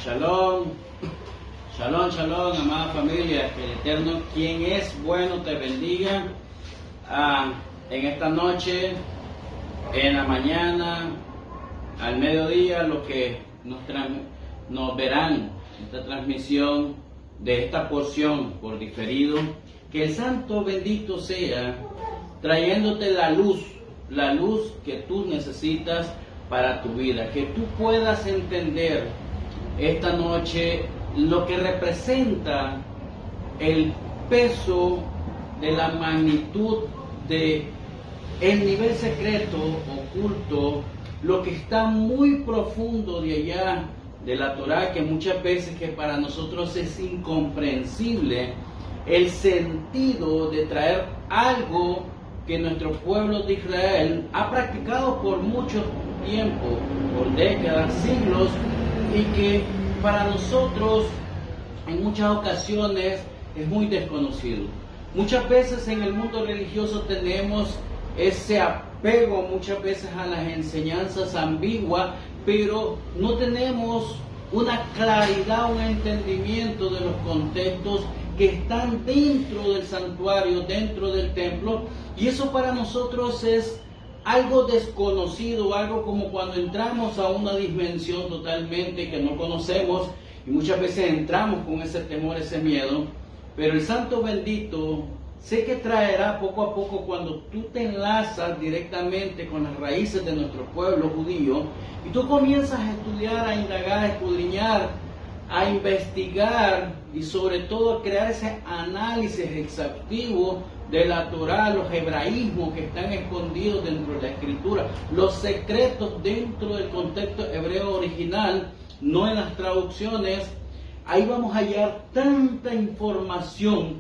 Shalom, shalom, shalom, amada familia. Que el Eterno, quien es bueno, te bendiga en esta noche, en la mañana, al mediodía, los que nos verán esta transmisión de esta porción por diferido. Que el Santo bendito sea, trayéndote la luz que tú necesitas para tu vida, que tú puedas entender esta noche lo que representa el peso de la magnitud de el nivel secreto, oculto, lo que está muy profundo de allá de la Torá, que muchas veces que para nosotros es incomprensible el sentido de traer algo que nuestro pueblo de Israel ha practicado por mucho tiempo, por décadas, siglos, y que para nosotros en muchas ocasiones es muy desconocido. Muchas veces en el mundo religioso tenemos ese apego muchas veces a las enseñanzas ambiguas, pero no tenemos una claridad, un entendimiento de los contextos que están dentro del santuario, dentro del templo, y eso para nosotros es algo desconocido, algo como cuando entramos a una dimensión totalmente que no conocemos, y muchas veces entramos con ese temor, ese miedo. Pero el Santo bendito sé que traerá poco a poco, cuando tú te enlazas directamente con las raíces de nuestro pueblo judío y tú comienzas a estudiar, a indagar, a escudriñar, a investigar y sobre todo a crear ese análisis exhaustivo de la Torá, los hebraísmos que están escondidos dentro de la Escritura, los secretos dentro del contexto hebreo original, no en las traducciones. Ahí vamos a hallar tanta información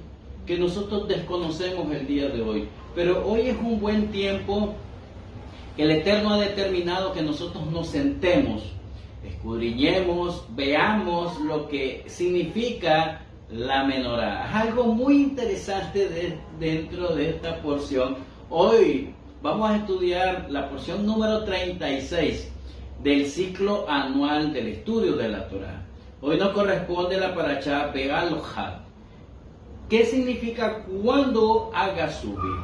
que nosotros desconocemos el día de hoy. Pero hoy es un buen tiempo que el Eterno ha determinado que nosotros nos sentemos, escudriñemos, veamos lo que significa la menorá. Es algo muy interesante dentro de esta porción. Hoy vamos a estudiar la porción número 36 del ciclo anual del estudio de la Torá. Hoy nos corresponde la parashá Be'alojad. ¿Qué significa cuando haga subir?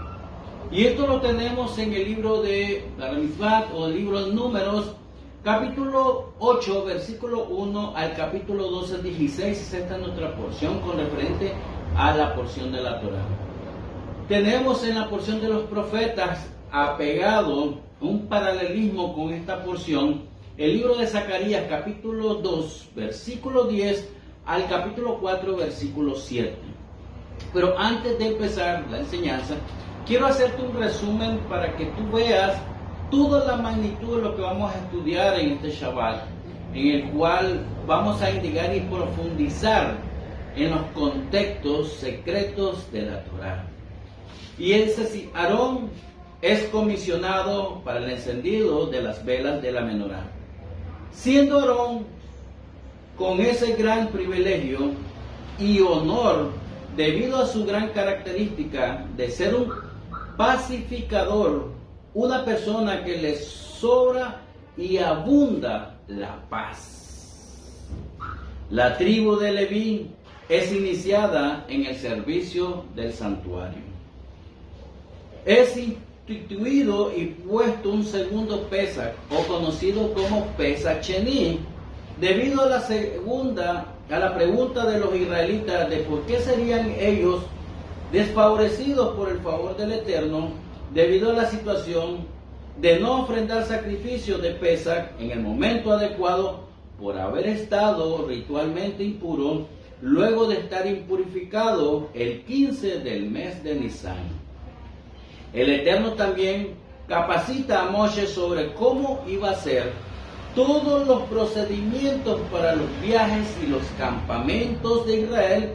Y esto lo tenemos en el libro de la Mitzvot o el libro de Números, capítulo 8, versículo 1 al capítulo 12, 16. Esta es nuestra porción con referente a la porción de la Torá. Tenemos en la porción de los profetas apegado un paralelismo con esta porción, el libro de Zacarías, capítulo 2, versículo 10 al capítulo 4, versículo 7. Pero antes de empezar la enseñanza, quiero hacerte un resumen para que tú veas toda la magnitud de lo que vamos a estudiar en este Shabbat, en el cual vamos a indagar y profundizar en los contextos secretos de la Torá. Y es así, Aarón es comisionado para el encendido de las velas de la menorá. Siendo Aarón con ese gran privilegio y honor, debido a su gran característica de ser un pacificador, una persona que le sobra y abunda la paz. La tribu de Leví es iniciada en el servicio del santuario. Es instituido y puesto un segundo Pesach, o conocido como Pesach Sheni, debido a la pregunta de los israelitas de por qué serían ellos desfavorecidos por el favor del Eterno, debido a la situación de no ofrendar sacrificios de Pesach en el momento adecuado por haber estado ritualmente impuro, luego de estar impurificado el 15 del mes de Nisan. El Eterno también capacita a Moshe sobre cómo iba a ser todos los procedimientos para los viajes y los campamentos de Israel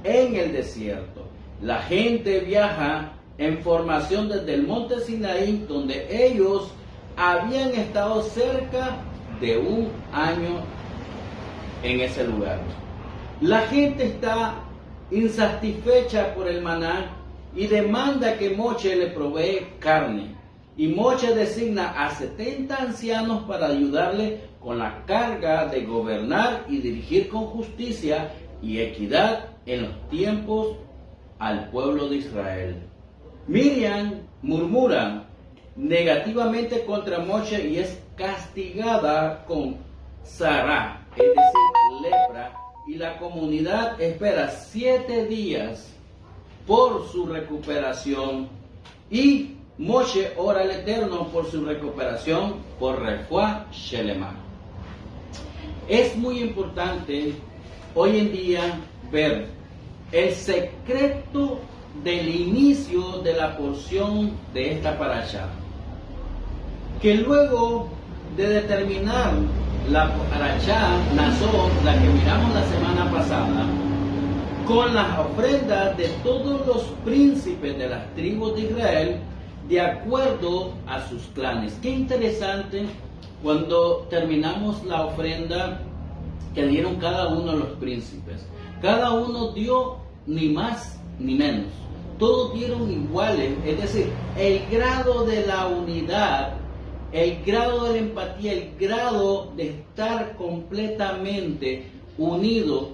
en el desierto. La gente viaja en formación desde el monte Sinaí, donde ellos habían estado cerca de un año en ese lugar. La gente está insatisfecha por el maná y demanda que Moshe le provee carne. Y Moshe designa a 70 ancianos para ayudarle con la carga de gobernar y dirigir con justicia y equidad en los tiempos al pueblo de Israel. Miriam murmura negativamente contra Moshe y es castigada con Sará, es decir, lepra, y la comunidad espera 7 días por su recuperación y Moshe ora al Eterno por su recuperación por Refuá Shelema. Es muy importante hoy en día ver el secreto del inicio de la porción de esta parashá, que luego de determinar la parashá Nazó, la que miramos la semana pasada, con las ofrendas de todos los príncipes de las tribus de Israel, de acuerdo a sus clanes. Qué interesante cuando terminamos la ofrenda que dieron cada uno de los príncipes. Cada uno dio ni más ni menos. Todos dieron iguales, es decir, el grado de la unidad, el grado de la empatía, el grado de estar completamente unido,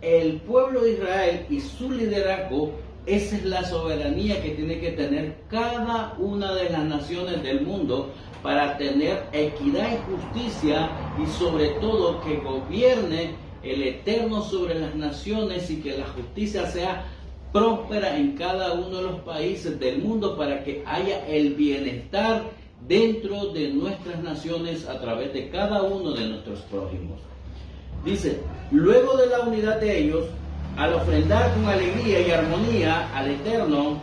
el pueblo de Israel y su liderazgo. Esa es la soberanía que tiene que tener cada una de las naciones del mundo para tener equidad y justicia, y sobre todo que gobierne el Eterno sobre las naciones y que la justicia sea próspera en cada uno de los países del mundo para que haya el bienestar dentro de nuestras naciones a través de cada uno de nuestros prójimos. Dice, luego de la unidad de ellos, al ofrendar con alegría y armonía al Eterno,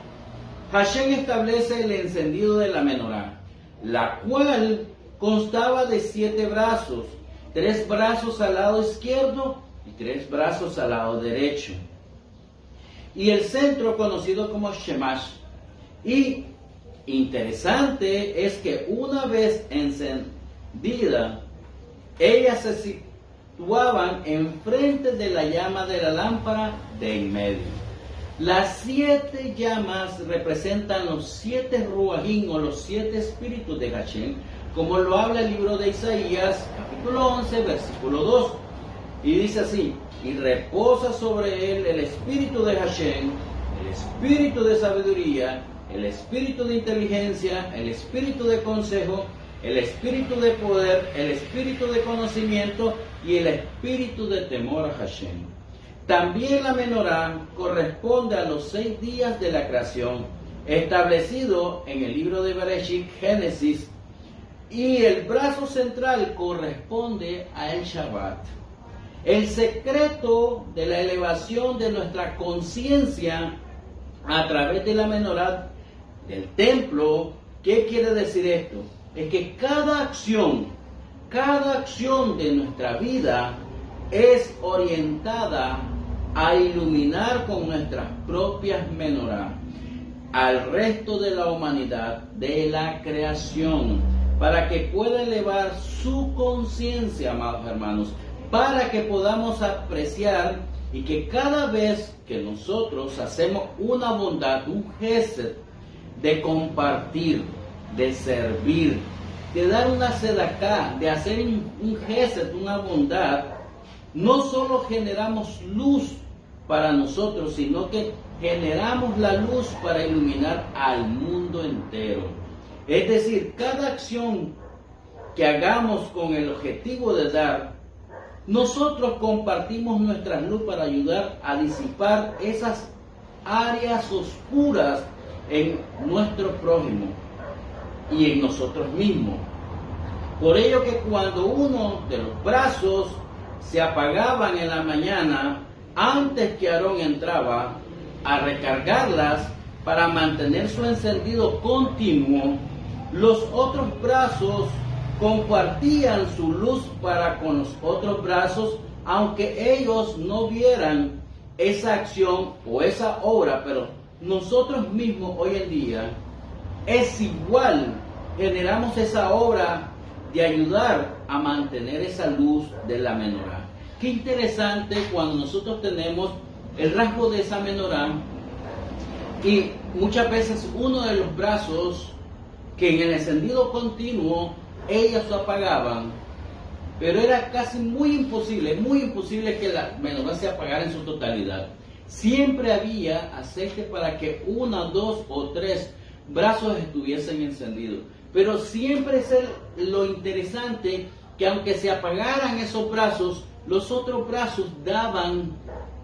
Hashem establece el encendido de la menorá, la cual constaba de 7 brazos, 3 brazos al lado izquierdo y 3 brazos al lado derecho. Y el centro conocido como Shemash. Y interesante es que una vez encendida, ellas se situaban enfrente de la llama de la lámpara de en medio. Las 7 llamas representan los 7 ruajim o los 7 espíritus de Hashem, como lo habla el libro de Isaías, capítulo 11, versículo 2. Y dice así, y reposa sobre él el espíritu de Hashem, el espíritu de sabiduría, el espíritu de inteligencia, el espíritu de consejo, el espíritu de poder, el espíritu de conocimiento y el espíritu de temor a Hashem. También la menorá corresponde a los 6 días de la creación, establecido en el libro de Bereshit, Génesis, y el brazo central corresponde a el Shabbat. El secreto de la elevación de nuestra conciencia a través de la menorá del templo, ¿qué quiere decir esto? Es que cada acción de nuestra vida es orientada a iluminar con nuestras propias menorá al resto de la humanidad, de la creación, para que pueda elevar su conciencia, amados hermanos, para que podamos apreciar y que cada vez que nosotros hacemos una bondad, un gesed de compartir, de servir, de dar una sedaká, de hacer un gesed, una bondad, no solo generamos luz para nosotros, sino que generamos la luz para iluminar al mundo entero. Es decir, cada acción que hagamos con el objetivo de dar, nosotros compartimos nuestra luz para ayudar a disipar esas áreas oscuras en nuestro prójimo y en nosotros mismos. Por ello que cuando uno de los brazos se apagaban en la mañana, antes que Aarón entraba a recargarlas para mantener su encendido continuo, los otros brazos compartían su luz para con los otros brazos, aunque ellos no vieran esa acción o esa obra, pero nosotros mismos hoy en día es igual, generamos esa obra de ayudar a mantener esa luz de la menorá. Qué interesante cuando nosotros tenemos el rasgo de esa menorá y muchas veces uno de los brazos que en el encendido continuo ellas se apagaban, pero era casi muy imposible que la menorá se apagara en su totalidad. Siempre había aceite para que 1, 2 o 3 brazos estuviesen encendidos. Pero siempre es lo interesante que aunque se apagaran esos brazos, los otros brazos daban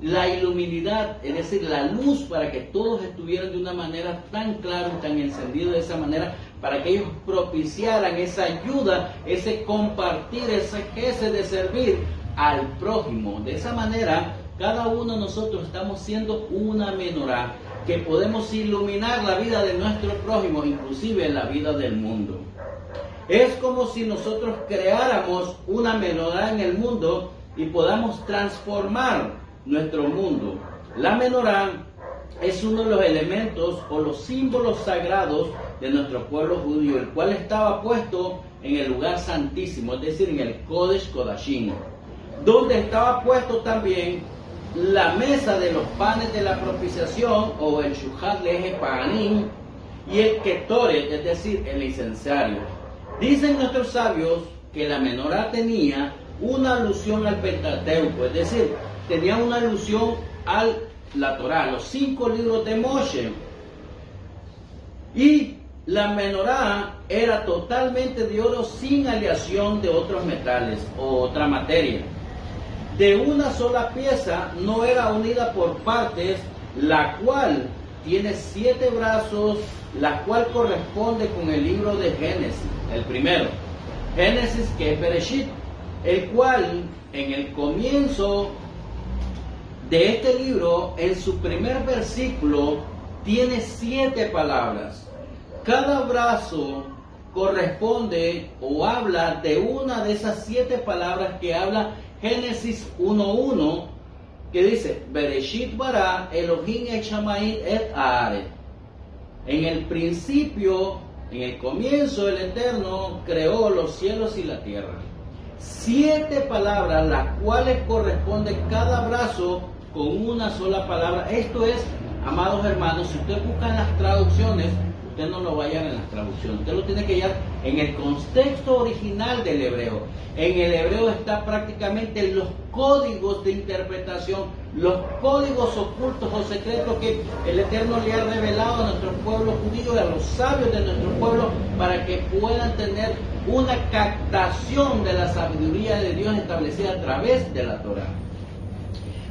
la iluminidad, es decir, la luz para que todos estuvieran de una manera tan clara y tan encendidos de esa manera, para que ellos propiciaran esa ayuda, ese compartir, ese gesto de servir al prójimo. De esa manera, cada uno de nosotros estamos siendo una menorá, que podemos iluminar la vida de nuestro prójimo, inclusive la vida del mundo. Es como si nosotros creáramos una menorá en el mundo y podamos transformar nuestro mundo. La menorá es uno de los elementos o los símbolos sagrados de nuestro pueblo judío, el cual estaba puesto en el lugar santísimo, es decir, en el Kodesh Kodashim, donde estaba puesto también la mesa de los panes de la propiciación o el Shuhat Leje Paganim y el Ketoret, es decir, el incensario. Dicen nuestros sabios que la menorá tenía una alusión al Pentateuco, es decir, tenía una alusión a la Torá, los 5 libros de Moshe. Y la menorá era totalmente de oro sin aleación de otros metales o otra materia. De una sola pieza, no era unida por partes, la cual tiene 7 brazos, la cual corresponde con el libro de Génesis, el primero. Génesis, que es Bereshit, el cual en el comienzo de este libro, en su primer versículo, tiene 7 palabras. Cada brazo corresponde o habla de una de esas 7 palabras que habla Génesis 1:1, que dice, Bereshit bara Elohim et Shamayim et Haaret. En el principio, en el comienzo, el Eterno creó los cielos y la tierra. 7 palabras, las cuales corresponde cada brazo con una sola palabra. Esto es, amados hermanos, si usted busca en las traducciones, usted no lo va a hallar en las traducciones, usted lo tiene que hallar en el contexto original del hebreo. En el hebreo está prácticamente los códigos de interpretación, los códigos ocultos o secretos que el Eterno le ha revelado a nuestro pueblo judío y a los sabios de nuestro pueblo para que puedan tener una captación de la sabiduría de Dios establecida a través de la Torá.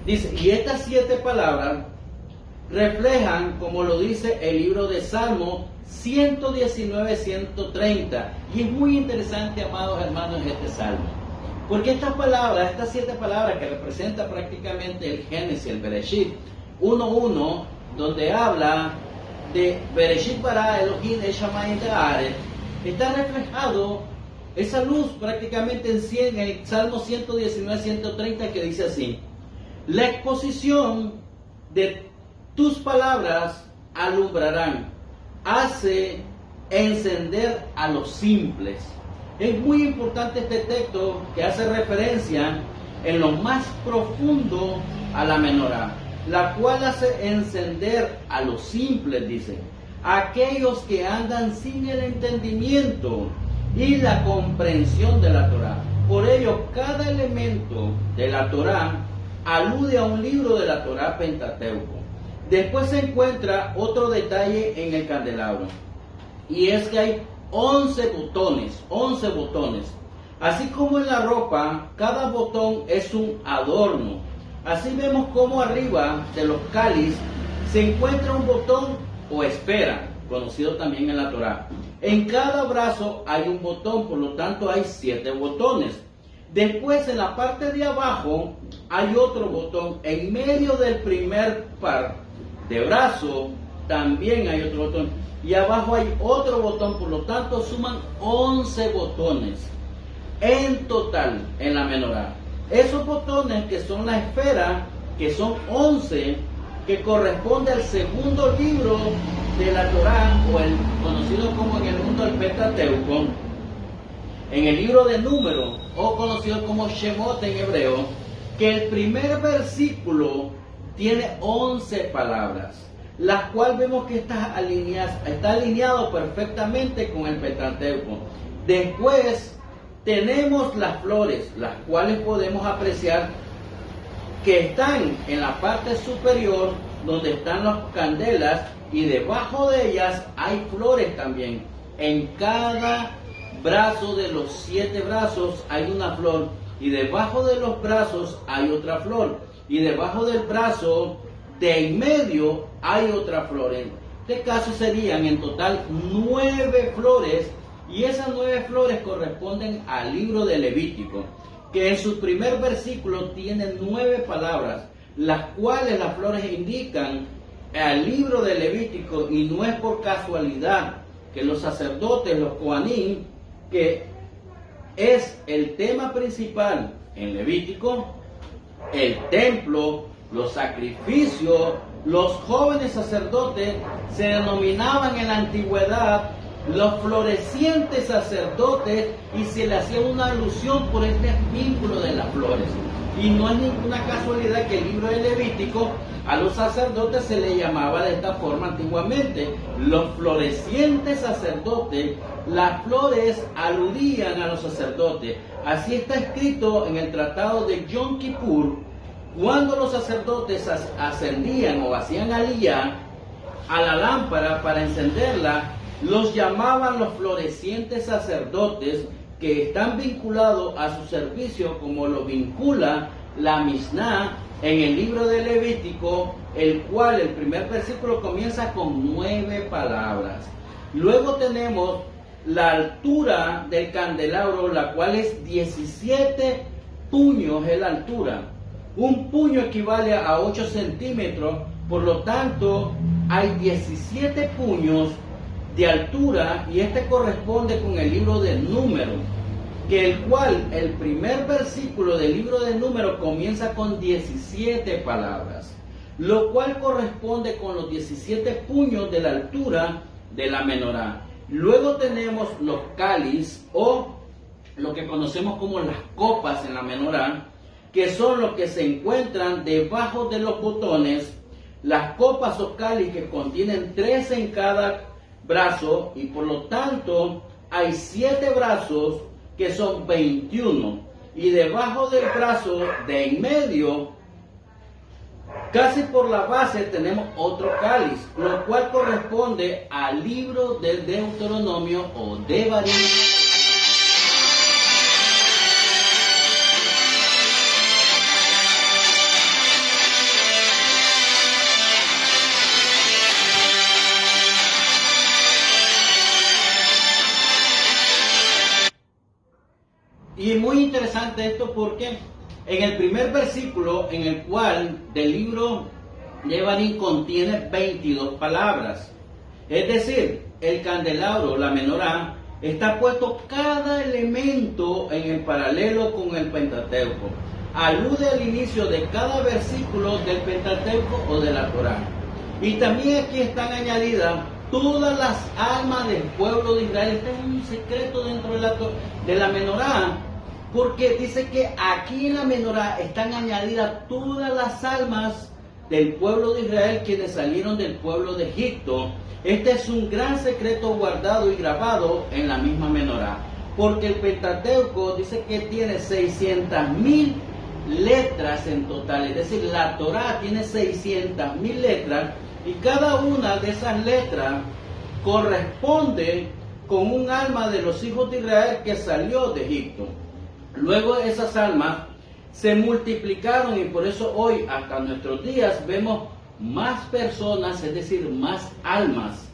Dice, y estas 7 palabras reflejan, como lo dice el libro de Salmo 119, 130. Y es muy interesante, amados hermanos, este salmo. Porque estas palabras, estas 7 palabras que representan prácticamente el Génesis, el Bereshit 1:1, donde habla de Bereshit bara Elohim et Shamayim et Haaret, está reflejado esa luz prácticamente en el Salmo 119, 130, que dice así: la exposición de tus palabras alumbrarán, hace encender a los simples. Es muy importante este texto que hace referencia en lo más profundo a la menorá, la cual hace encender a los simples, dice, aquellos que andan sin el entendimiento y la comprensión de la Torá. Por ello, cada elemento de la Torá alude a un libro de la Torá Pentateuco. Después se encuentra otro detalle en el candelabro, y es que hay 11 botones. Así como en la ropa, cada botón es un adorno. Así vemos como arriba de los cáliz se encuentra un botón o esfera, conocido también en la Torá. En cada brazo hay un botón, por lo tanto hay 7 botones. Después, en la parte de abajo hay otro botón. En medio del primer par de brazo también hay otro botón. Y abajo hay otro botón, por lo tanto suman 11 botones en total en la menorá. Esos botones, que son la esfera, que son 11, que corresponde al segundo libro de la Torá, o el conocido como en el mundo el Pentateuco, en el libro de Números, o conocido como Shemot en hebreo, que el primer versículo tiene 11 palabras. las cuales vemos que está alineado perfectamente con el Pentateuco. Después tenemos las flores, las cuales podemos apreciar que están en la parte superior donde están las candelas, y debajo de ellas hay flores también. En cada brazo de los 7 brazos hay una flor, y debajo de los brazos hay otra flor, y debajo del brazo de en medio hay otra flor. En este caso serían en total 9 flores, y esas 9 flores corresponden al libro de Levítico, que en su primer versículo tiene 9 palabras, las cuales las flores indican al libro de Levítico, y no es por casualidad que los sacerdotes, los Coanim, que es el tema principal en Levítico, el templo, los sacrificios, los jóvenes sacerdotes se denominaban en la antigüedad los florecientes sacerdotes, y se le hacía una alusión por este vínculo de las flores. Y no es ninguna casualidad que el libro de Levítico a los sacerdotes se le llamaba de esta forma antiguamente, los florecientes sacerdotes. Las flores aludían a los sacerdotes. Así está escrito en el tratado de Yom Kippur, cuando los sacerdotes ascendían o hacían aliyá a la lámpara para encenderla, los llamaban los florecientes sacerdotes, que están vinculados a su servicio, como lo vincula la Mishnah en el libro de Levítico, el cual el primer versículo comienza con 9 palabras. Luego tenemos la altura del candelabro, la cual es 17 puños en la altura. Un puño equivale a 8 centímetros, por lo tanto hay 17 puños de altura, y este corresponde con el libro de Números, que el cual el primer versículo del libro de Números comienza con 17 palabras, lo cual corresponde con los 17 puños de la altura de la menorá. Luego tenemos los cáliz, o lo que conocemos como las copas en la menorá, que son los que se encuentran debajo de los botones. Las copas o cáliz que contienen 3 en cada brazo, y por lo tanto hay 7 brazos, que son 21, y debajo del brazo de en medio, casi por la base, tenemos otro cáliz, lo cual corresponde al libro del Deuteronomio o Devarim. Y muy interesante esto, porque en el primer versículo, en el cual del libro de Devarim contiene 22 palabras, es decir, el candelabro, la menorá, está puesto cada elemento en el paralelo con el Pentateuco. Alude al inicio de cada versículo del Pentateuco o de la Torá. Y también aquí están añadidas todas las almas del pueblo de Israel. Este es un secreto dentro de la menorá, porque dice que aquí en la menorá están añadidas todas las almas del pueblo de Israel, quienes salieron del pueblo de Egipto. Este es un gran secreto guardado y grabado en la misma menorá, porque el Pentateuco dice que tiene 600.000 letras en total, es decir, la Torá tiene 600.000 letras, y cada una de esas letras corresponde con un alma de los hijos de Israel que salió de Egipto. Luego esas almas se multiplicaron, y por eso hoy hasta nuestros días vemos más personas, es decir, más almas.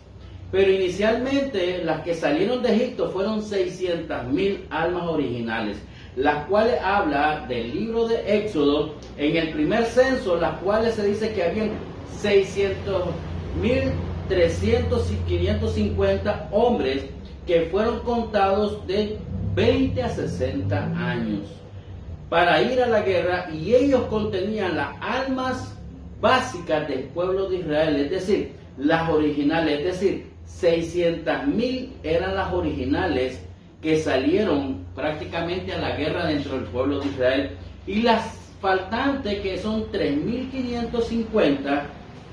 Pero inicialmente las que salieron de Egipto fueron 600.000 almas originales, las cuales habla del libro de Éxodo, en el primer censo, las cuales se dice que habían 600.300 y 550 hombres que fueron contados de 20 a 60 años para ir a la guerra, y ellos contenían las almas básicas del pueblo de Israel, es decir, las originales, es decir, 600.000 eran las originales que salieron prácticamente a la guerra dentro del pueblo de Israel, y las faltantes, que son 3.550,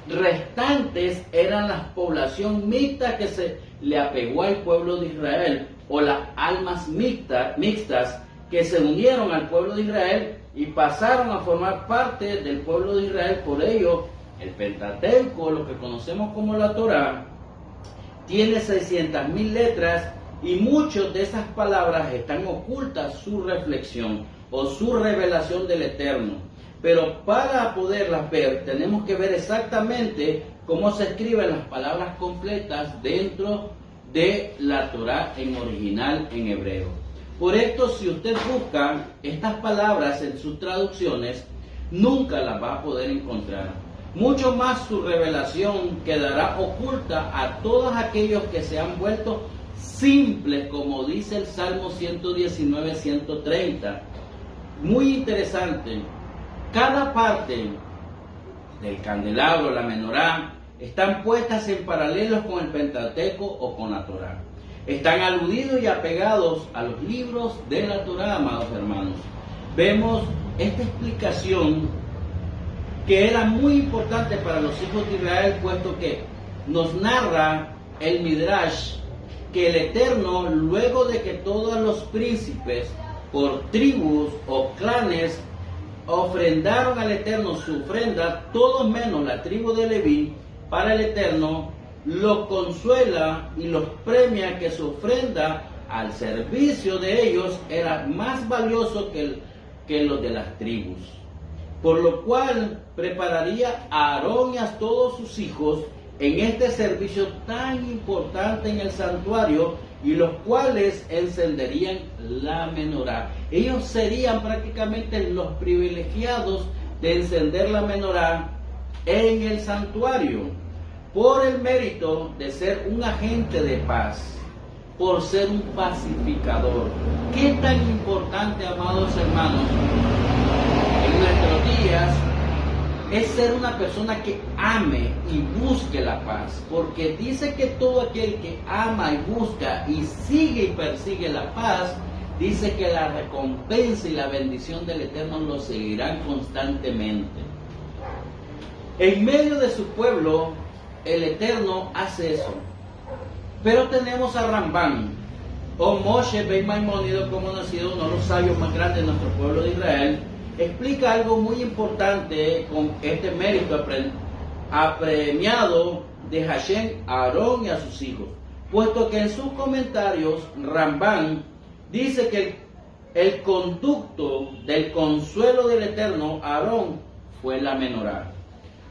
restantes eran la población mixta que se le apegó al pueblo de Israel, o las almas mixtas que se unieron al pueblo de Israel y pasaron a formar parte del pueblo de Israel. Por ello, el Pentateuco, lo que conocemos como la Torá, tiene 600.000 letras y muchas de esas palabras están ocultas su reflexión o su revelación del Eterno. Pero para poderlas ver, tenemos que ver exactamente cómo se escriben las palabras completas dentro de la Torá en original en hebreo. Por esto, si usted busca estas palabras en sus traducciones, nunca las va a poder encontrar. Mucho más su revelación quedará oculta a todos aquellos que se han vuelto simples, como dice el Salmo 119, 130. Muy interesante. Cada parte del candelabro, la menorá, están puestas en paralelos con el Pentateuco o con la Torá. Están aludidos y apegados a los libros de la Torá, amados hermanos. Vemos esta explicación que era muy importante para los hijos de Israel, puesto que nos narra el Midrash que el Eterno, luego de que todos los príncipes por tribus o clanes ofrendaron al Eterno su ofrenda, todos menos la tribu de Leví, para el Eterno lo consuela y los premia que su ofrenda al servicio de ellos era más valioso que los de las tribus. Por lo cual prepararía a Aarón y a todos sus hijos en este servicio tan importante en el santuario, y los cuales encenderían la menorá. Ellos serían prácticamente los privilegiados de encender la menorá en el santuario, por el mérito de ser un agente de paz, por ser un pacificador. ¿Qué tan importante, amados hermanos, en nuestros días es ser una persona que ame y busque la paz? Porque dice que todo aquel que ama y busca y sigue y persigue la paz, dice que la recompensa y la bendición del Eterno lo seguirán constantemente. En medio de su pueblo, el Eterno hace eso. Pero tenemos a Rambán, o Moshe Ben Maimónides, como nacido uno de los sabios más grandes de nuestro pueblo de Israel, explica algo muy importante con este mérito apremiado de Hashem a Aarón y a sus hijos, puesto que en sus comentarios Rambán dice que el conducto del consuelo del Eterno a Aarón fue la menorá,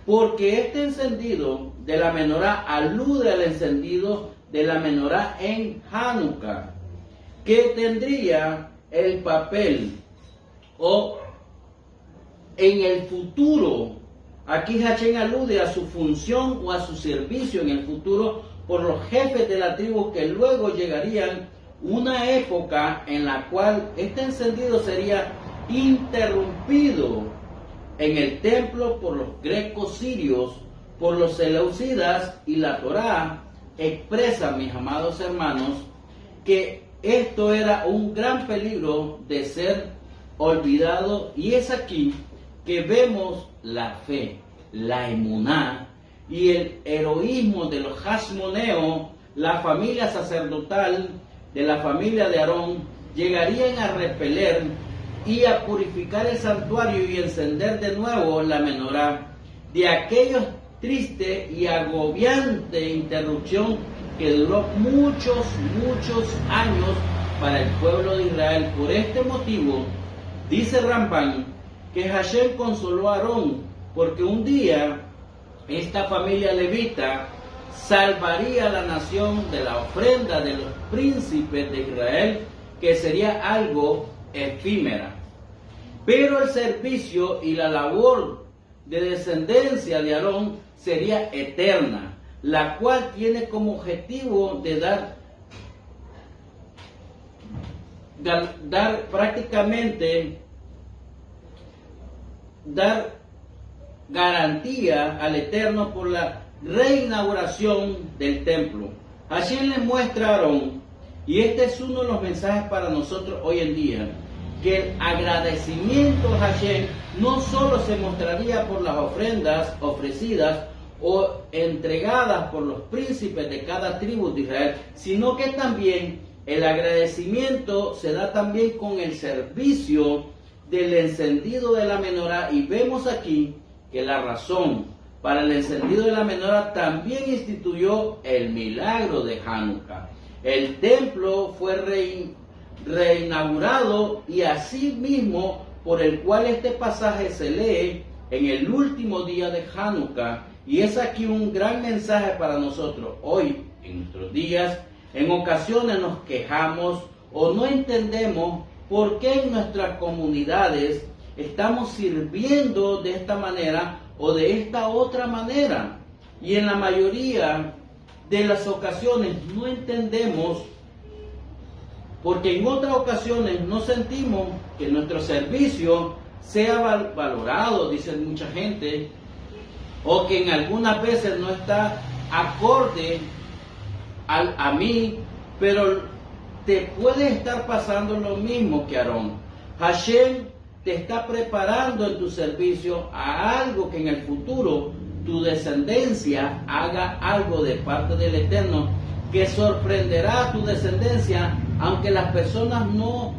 porque este encendido de la menorá alude al encendido de la menorá en Hanukkah, que tendría el papel o en el futuro. Aquí Hashem alude a su función o a su servicio en el futuro por los jefes de la tribu, que luego llegarían una época en la cual este encendido sería interrumpido en el templo por los grecos sirios, por los seleucidas, y la Torá expresa, mis amados hermanos, que esto era un gran peligro de ser olvidado, y es aquí que vemos la fe, la emuná y el heroísmo de los Hashmoneo, la familia sacerdotal de la familia de Aarón, llegarían a repeler y a purificar el santuario y encender de nuevo la menorá de aquellos triste y agobiante interrupción que duró muchos años para el pueblo de Israel. Por este motivo, dice Rambán, que Hashem consoló a Aarón, porque un día esta familia levita salvaría a la nación de la ofrenda de los príncipes de Israel, que sería algo efímera. Pero el servicio y la labor de descendencia de Aarón sería eterna, la cual tiene como objetivo de dar garantía al Eterno por la reinauguración del templo. Hashem le muestra a Aarón, y este es uno de los mensajes para nosotros hoy en día, que el agradecimiento a Hashem no solo se mostraría por las ofrendas ofrecidas o entregadas por los príncipes de cada tribu de Israel, sino que también el agradecimiento se da también con el servicio del encendido de la menorá. Y vemos aquí que la razón para el encendido de la menorá también instituyó el milagro de Hanukkah. El templo fue reinaugurado, y así mismo por el cual este pasaje se lee en el último día de Hanukkah. Y es aquí un gran mensaje para nosotros hoy, en nuestros días. En ocasiones nos quejamos o no entendemos por qué en nuestras comunidades estamos sirviendo de esta manera o de esta otra manera. Y en la mayoría de las ocasiones no entendemos, porque en otras ocasiones no sentimos que nuestro servicio sea valorado, dice mucha gente, o que en algunas veces no está acorde a mí, pero te puede estar pasando lo mismo que Aarón. Hashem te está preparando en tu servicio a algo que en el futuro tu descendencia haga algo de parte del Eterno que sorprenderá a tu descendencia, aunque las personas no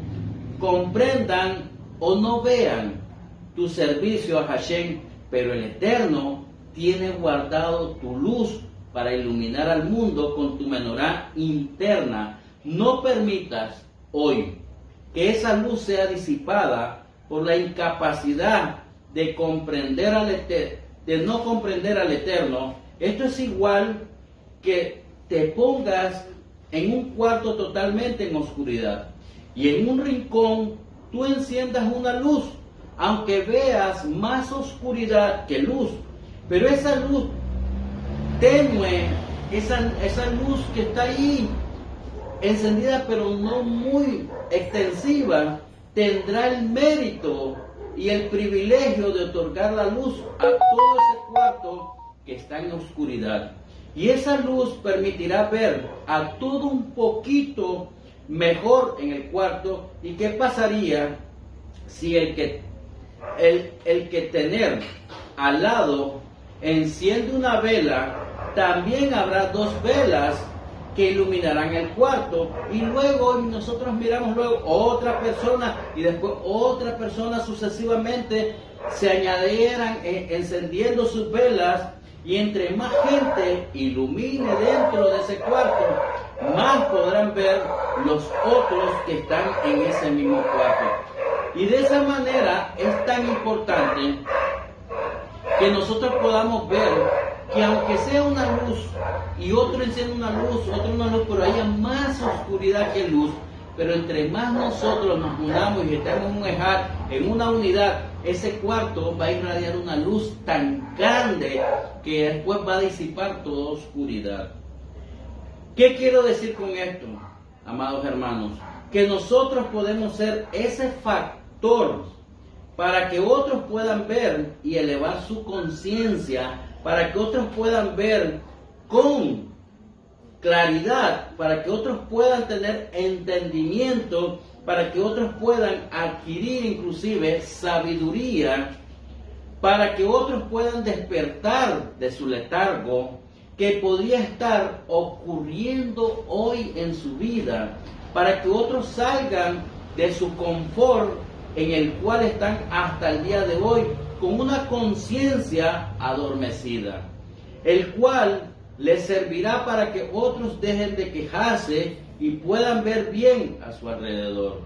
comprendan o no vean tu servicio a Hashem, pero el Eterno tiene guardado tu luz para iluminar al mundo con tu menorá interna. No permitas hoy que esa luz sea disipada por la incapacidad de comprender de no comprender al Eterno. Esto es igual que te pongas en un cuarto totalmente en oscuridad y en un rincón tú enciendas una luz, aunque veas más oscuridad que luz, pero esa luz tenue, esa luz que está ahí encendida pero no muy extensiva, tendrá el mérito y el privilegio de otorgar la luz a todo ese cuarto que está en oscuridad. Y esa luz permitirá ver a todo un poquito mejor en el cuarto. ¿Y qué pasaría si el que tener al lado enciende una vela? También habrá dos velas que iluminarán el cuarto, y luego nosotros miramos luego otra persona y después otra persona sucesivamente se añadieran encendiendo sus velas, y entre más gente ilumine dentro de ese cuarto, más podrán ver los otros que están en ese mismo cuarto. Y de esa manera es tan importante que nosotros podamos ver que aunque sea una luz y otro enciende una luz, pero haya más oscuridad que luz, pero entre más nosotros nos unamos y estemos en un ejad, en una unidad, ese cuarto va a irradiar una luz tan grande que después va a disipar toda oscuridad. ¿Qué quiero decir con esto, amados hermanos? Que nosotros podemos ser ese factor para que otros puedan ver y elevar su conciencia, para que otros puedan ver con claridad, para que otros puedan tener entendimiento, para que otros puedan adquirir inclusive sabiduría, para que otros puedan despertar de su letargo que podría estar ocurriendo hoy en su vida, para que otros salgan de su confort en el cual están hasta el día de hoy, con una conciencia adormecida, el cual les servirá para que otros dejen de quejarse y puedan ver bien a su alrededor.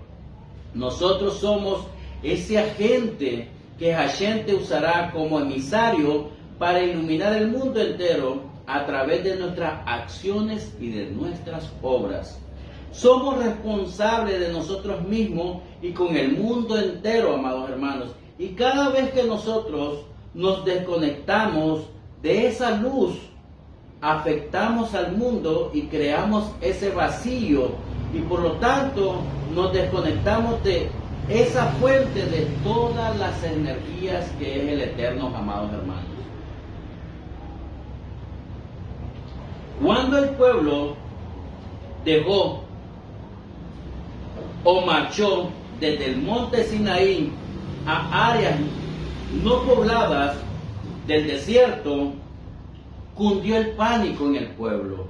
Nosotros somos ese agente que Hashem te usará como emisario para iluminar el mundo entero a través de nuestras acciones y de nuestras obras. Somos responsables de nosotros mismos y con el mundo entero, amados hermanos. Y cada vez que nosotros nos desconectamos de esa luz, afectamos al mundo y creamos ese vacío, y por lo tanto nos desconectamos de esa fuente de todas las energías que es el Eterno, amados hermanos. Cuando el pueblo dejó o marchó desde el monte Sinaí a áreas no pobladas del desierto, cundió el pánico en el pueblo.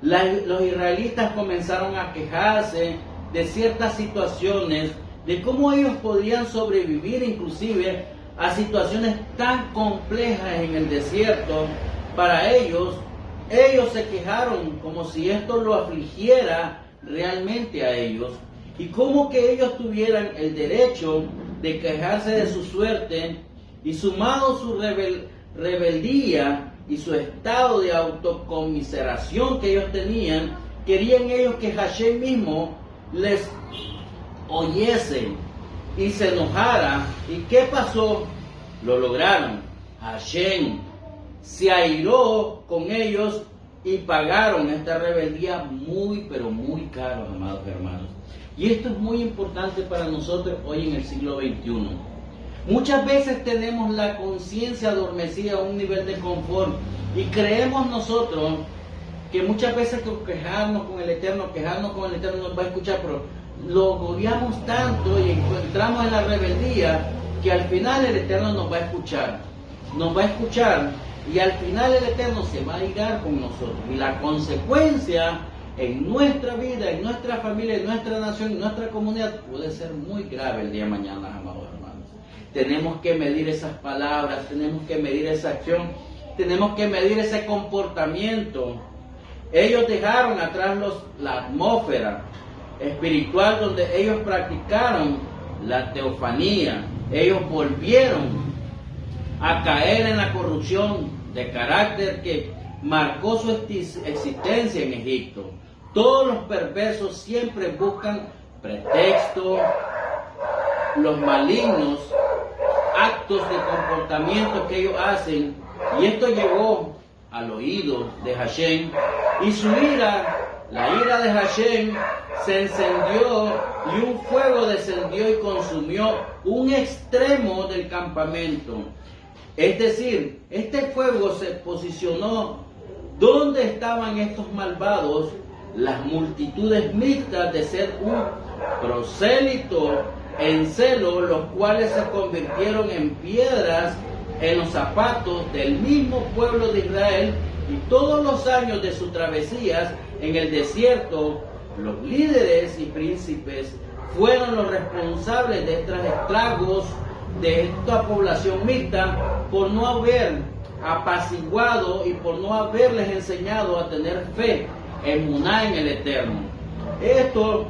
Los israelitas comenzaron a quejarse de ciertas situaciones, de cómo ellos podrían sobrevivir inclusive a situaciones tan complejas en el desierto. Para ellos se quejaron como si esto lo afligiera realmente a ellos, y como que ellos tuvieran el derecho de quejarse de su suerte, y sumado su rebeldía y su estado de autocomiseración que ellos tenían, querían ellos que Hashem mismo les oyese y se enojara. ¿Y qué pasó? Lo lograron. Hashem se airó con ellos y pagaron esta rebeldía muy, pero muy caro, amados hermanos. Y esto es muy importante para nosotros hoy en el siglo XXI. Muchas veces tenemos la conciencia adormecida a un nivel de confort y creemos nosotros que muchas veces quejarnos con el Eterno nos va a escuchar, pero lo odiamos tanto y entramos en la rebeldía que al final el Eterno nos va a escuchar. Y al final el Eterno se va a irar con nosotros. Y la consecuencia en nuestra vida, en nuestra familia, en nuestra nación, en nuestra comunidad puede ser muy grave el día de mañana, amados hermanos. Tenemos que medir esas palabras, tenemos que medir esa acción, tenemos que medir ese comportamiento. Ellos dejaron atrás la atmósfera espiritual donde ellos practicaron la teofanía. Ellos volvieron a caer en la corrupción de carácter que marcó su existencia en Egipto. Todos los perversos siempre buscan pretexto, los malignos actos de comportamiento que ellos hacen, y esto llegó al oído de Hashem, y su ira, la ira de Hashem, se encendió y un fuego descendió y consumió un extremo del campamento. Es decir, este fuego se posicionó donde estaban estos malvados, las multitudes mixtas de ser un prosélito en celo, los cuales se convirtieron en piedras en los zapatos del mismo pueblo de Israel. Y todos los años de sus travesías en el desierto, los líderes y príncipes fueron los responsables de estos estragos de esta población mixta, por no haber apaciguado y por no haberles enseñado a tener fe, emuná en el Eterno. Esto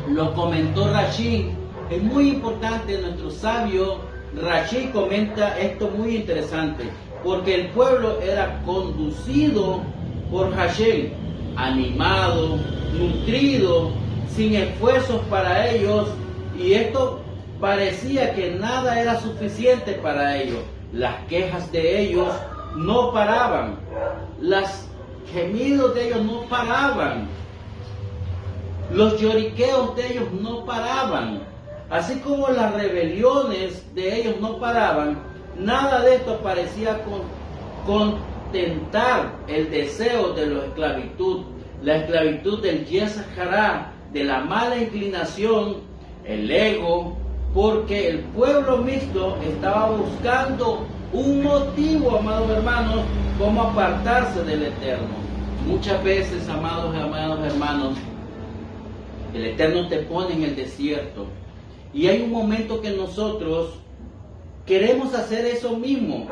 lo comentó Rashi. Es muy importante, nuestro sabio Rashi comenta esto muy interesante, porque el pueblo era conducido por Hashem, animado, nutrido, sin esfuerzos para ellos, y esto parecía que nada era suficiente para ellos. Las quejas de ellos no paraban, los gemidos de ellos no paraban, los lloriqueos de ellos no paraban, así como las rebeliones de ellos no paraban. Nada de esto parecía contentar el deseo de la esclavitud del Yetzer Hará, de la mala inclinación, el ego, porque el pueblo mixto estaba buscando un motivo, amados hermanos, como apartarse del Eterno. Muchas veces, amados hermanos, el Eterno te pone en el desierto, y hay un momento que nosotros queremos hacer eso mismo.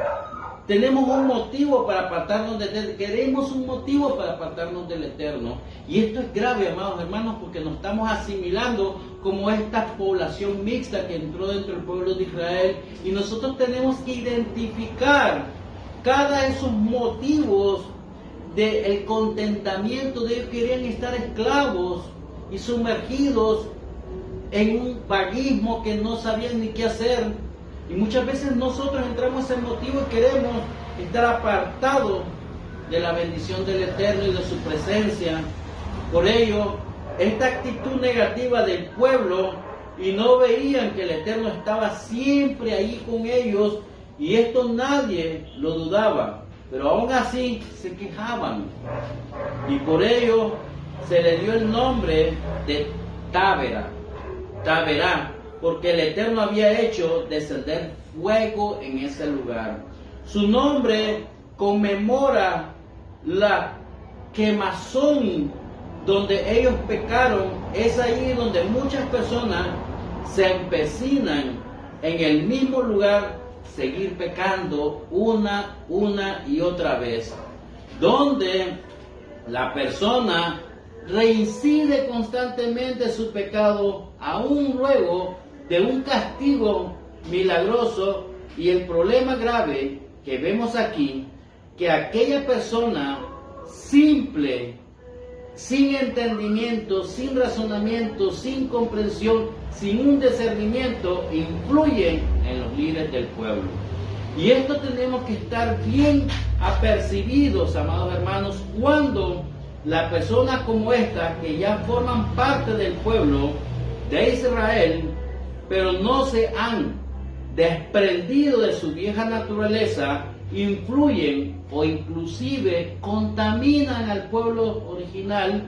Tenemos un motivo para apartarnos del Eterno, queremos un motivo para apartarnos del Eterno. Y esto es grave, amados hermanos, porque nos estamos asimilando como esta población mixta que entró dentro del pueblo de Israel. Y nosotros tenemos que identificar cada de esos motivos del contentamiento de ellos. Querían estar esclavos y sumergidos en un vaguismo que no sabían ni qué hacer. Y muchas veces nosotros entramos en ese motivo y queremos estar apartados de la bendición del Eterno y de su presencia. Por ello, esta actitud negativa del pueblo, y no veían que el Eterno estaba siempre ahí con ellos, y esto nadie lo dudaba, pero aún así se quejaban. Y por ello se le dio el nombre de Taberá, porque el Eterno había hecho descender fuego en ese lugar. Su nombre conmemora la quemazón donde ellos pecaron, es ahí donde muchas personas se empecinan en el mismo lugar, seguir pecando una y otra vez, donde la persona reincide constantemente su pecado, aún luego de un castigo milagroso. Y el problema grave que vemos aquí, que aquella persona simple, sin entendimiento, sin razonamiento, sin comprensión, sin un discernimiento, influye en los líderes del pueblo. Y esto tenemos que estar bien apercibidos, amados hermanos, cuando las personas como esta, que ya forman parte del pueblo de Israel, pero no se han desprendido de su vieja naturaleza, influyen o inclusive contaminan al pueblo original,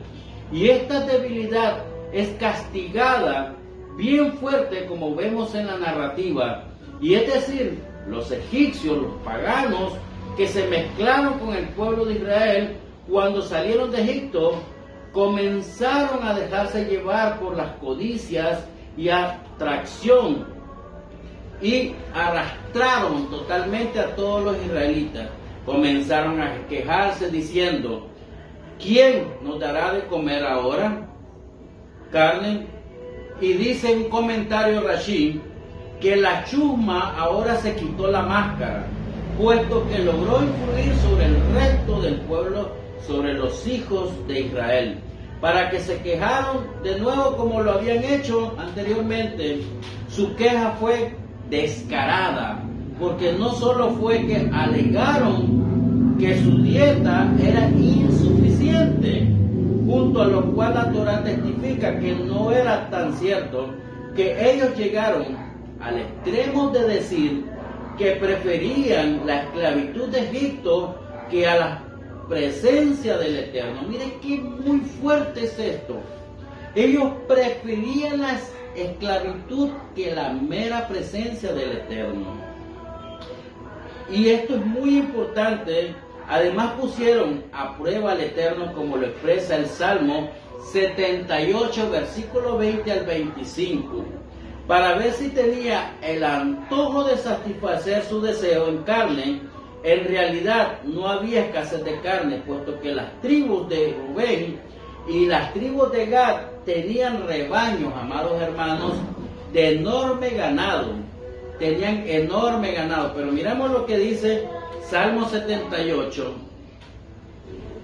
y esta debilidad es castigada bien fuerte, como vemos en la narrativa. Y es decir, los egipcios, los paganos que se mezclaron con el pueblo de Israel cuando salieron de Egipto, comenzaron a dejarse llevar por las codicias y atracción, y arrastraron totalmente a todos los israelitas. Comenzaron a quejarse diciendo: ¿quién nos dará de comer ahora carne? Y dice un comentario Rashi que la chusma ahora se quitó la máscara, puesto que logró influir sobre el resto del pueblo, sobre los hijos de Israel, para que se quejaron de nuevo como lo habían hecho anteriormente. Su queja fue descarada, porque no solo fue que alegaron que su dieta era insuficiente, junto a lo cual la Torah testifica que no era tan cierto, que ellos llegaron al extremo de decir que preferían la esclavitud de Egipto que a la presencia del Eterno. Miren qué muy fuerte es esto. Ellos preferían la esclavitud que la mera presencia del Eterno. Y esto es muy importante. Además pusieron a prueba al Eterno, como lo expresa el Salmo 78, versículo 20 al 25, para ver si tenía el antojo de satisfacer su deseo en carne. En realidad no había escasez de carne, puesto que las tribus de Rubén y las tribus de Gad tenían rebaños, amados hermanos, de enorme ganado. Tenían enorme ganado. Pero miramos lo que dice Salmo 78.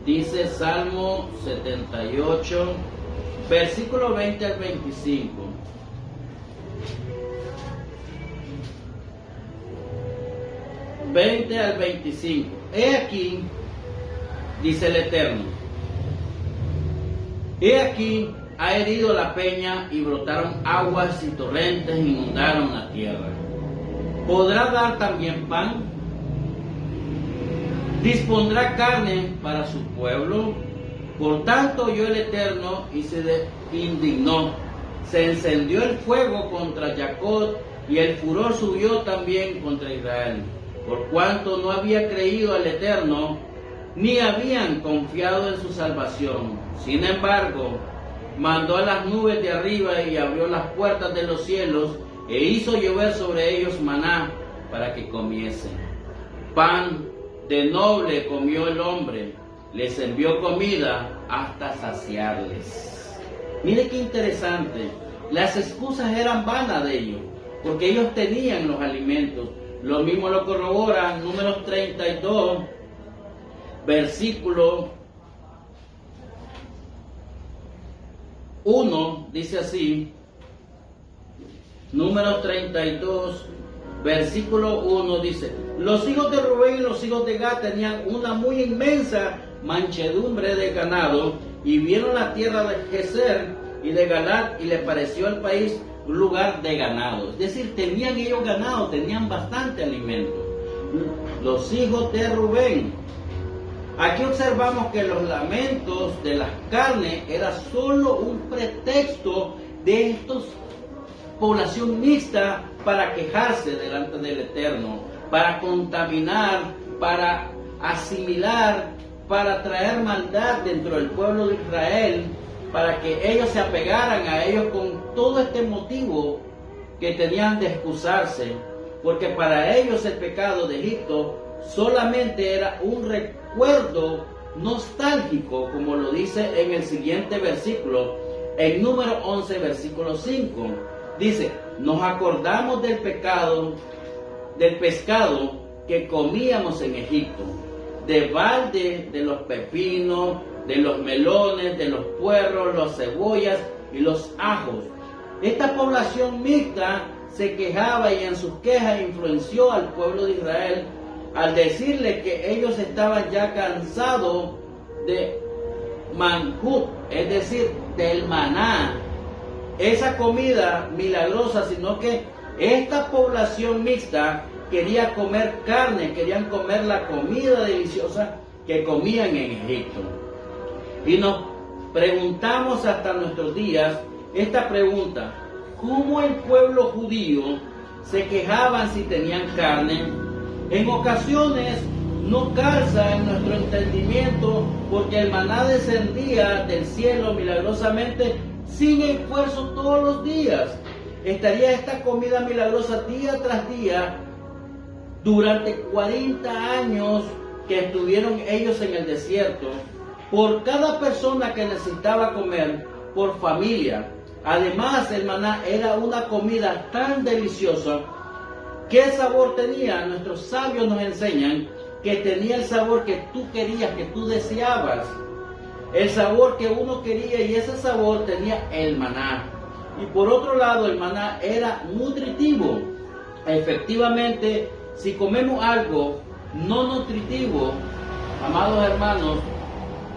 Dice Salmo 78, versículo 20 al 25. Al 25. He aquí, dice el Eterno, he aquí ha herido la peña y brotaron aguas y torrentes inundaron la tierra. ¿Podrá dar también pan? ¿Dispondrá carne para su pueblo? Por tanto oyó el Eterno y se indignó. Se encendió el fuego contra Jacob y el furor subió también contra Israel, por cuanto no había creído al Eterno, ni habían confiado en su salvación. Sin embargo, mandó a las nubes de arriba y abrió las puertas de los cielos, e hizo llover sobre ellos maná para que comiesen. Pan de noble comió el hombre, les envió comida hasta saciarles. Mire qué interesante, las excusas eran vanas de ellos, porque ellos tenían los alimentos. Lo mismo lo corrobora Números 32, versículo 1, dice así. Números 32, versículo 1 dice: los hijos de Rubén y los hijos de Gad tenían una muy inmensa manchedumbre de ganado, y vieron la tierra de Geser y de Galad, y les pareció el país un lugar de ganado. Es decir, tenían ellos ganado, tenían bastante alimento. Los hijos de Rubén. Aquí observamos que los lamentos de las carnes era solo un pretexto de estos población mixta para quejarse delante del Eterno, para contaminar, para asimilar para traer maldad dentro del pueblo de Israel, para que ellos se apegaran a ellos con todo este motivo que tenían de excusarse, porque para ellos el pecado de Egipto solamente era un recuerdo nostálgico, como lo dice en el siguiente versículo, en número 11, versículo 5. Dice, nos acordamos del pescado que comíamos en Egipto, de balde, de los pepinos, de los melones, de los puerros, las cebollas y los ajos. Esta población mixta se quejaba y en sus quejas influenció al pueblo de Israel al decirle que ellos estaban ya cansados de manjut, es decir, del maná, esa comida milagrosa, sino que esta población mixta quería comer carne, querían comer la comida deliciosa que comían en Egipto. Y nos preguntamos hasta nuestros días esta pregunta: ¿cómo el pueblo judío se quejaban si tenían carne? En ocasiones no calza en nuestro entendimiento, porque el maná descendía del cielo milagrosamente sin esfuerzo todos los días. Estaría esta comida milagrosa día tras día durante 40 años que estuvieron ellos en el desierto, por cada persona que necesitaba comer, por familia. Además, el maná era una comida tan deliciosa. ¿Qué sabor tenía? Nuestros sabios nos enseñan que tenía el sabor que tú querías, que tú deseabas. El sabor que uno quería, y ese sabor tenía el maná. Y por otro lado, el maná era nutritivo. Efectivamente, si comemos algo no nutritivo, amados hermanos,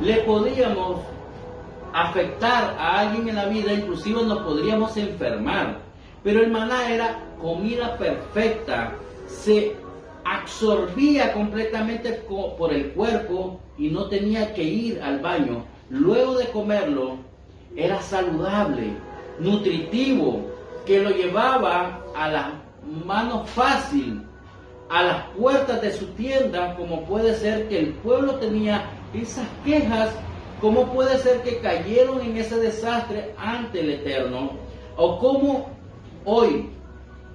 le podíamos afectar a alguien en la vida, inclusive nos podríamos enfermar. Pero el maná era comida perfecta, se absorbía completamente por el cuerpo y no tenía que ir al baño. Luego de comerlo, era saludable, nutritivo, que lo llevaba a la mano fácil, a las puertas de su tienda. Como puede ser que el pueblo tenía esas quejas, cómo puede ser que cayeron en ese desastre ante el Eterno, o cómo hoy